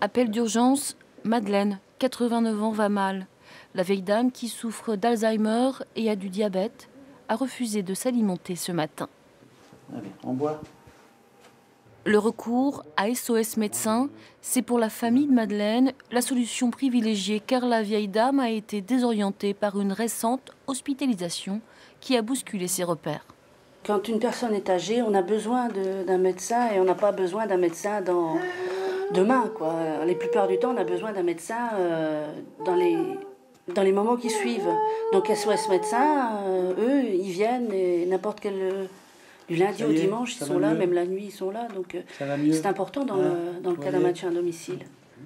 Appel d'urgence, Madeleine, 89 ans, va mal. La vieille dame, qui souffre d'Alzheimer et a du diabète, a refusé de s'alimenter ce matin. Allez, on boit. Le recours à SOS Médecins, c'est pour la famille de Madeleine la solution privilégiée car la vieille dame a été désorientée par une récente hospitalisation qui a bousculé ses repères. Quand une personne est âgée, on a besoin d'un médecin et on n'a pas besoin d'un médecin demain, quoi. La plupart du temps, on a besoin d'un médecin dans les moments qui suivent. Donc SOS Médecins, eux, ils viennent et n'importe quel... Du lundi au dimanche, ils sont là, même la nuit, ils sont là. Donc c'est important dans le cas d'un maintien à domicile.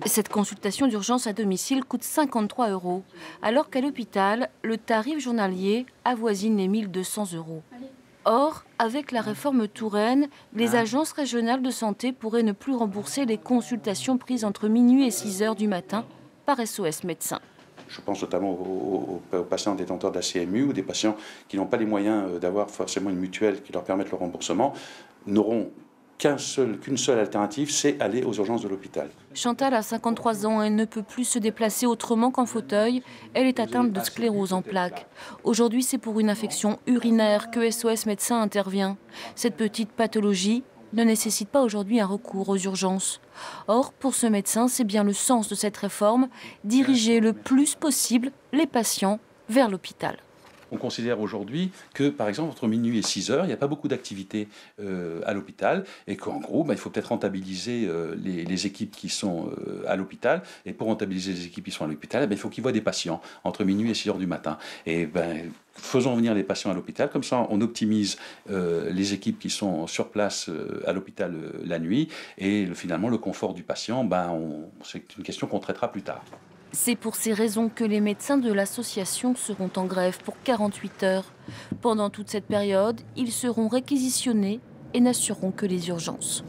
Cette consultation d'urgence à domicile coûte 53 €, alors qu'à l'hôpital, le tarif journalier avoisine les 1 200 €. Or, avec la réforme Touraine, les agences régionales de santé pourraient ne plus rembourser les consultations prises entre minuit et 6 h du matin par SOS Médecins. Je pense notamment aux patients détenteurs de la CMU ou des patients qui n'ont pas les moyens d'avoir forcément une mutuelle qui leur permette le remboursement, n'auront qu'une seule alternative, c'est aller aux urgences de l'hôpital. Chantal a 53 ans, elle ne peut plus se déplacer autrement qu'en fauteuil. Elle est atteinte de sclérose en plaques. Aujourd'hui, c'est pour une infection urinaire que SOS Médecins intervient. Cette petite pathologie ne nécessite pas aujourd'hui un recours aux urgences. Or, pour ce médecin, c'est bien le sens de cette réforme, diriger le plus possible les patients vers l'hôpital. On considère aujourd'hui que, par exemple, entre minuit et 6 h, il n'y a pas beaucoup d'activités à l'hôpital et qu'en gros, il faut peut-être rentabiliser les équipes qui sont à l'hôpital. Et pour rentabiliser les équipes qui sont à l'hôpital, il faut qu'ils voient des patients entre minuit et 6 h du matin. Et faisons venir les patients à l'hôpital, comme ça on optimise les équipes qui sont sur place à l'hôpital la nuit. Et finalement, le confort du patient, c'est une question qu'on traitera plus tard. C'est pour ces raisons que les médecins de l'association seront en grève pour 48 heures. Pendant toute cette période, ils seront réquisitionnés et n'assureront que les urgences.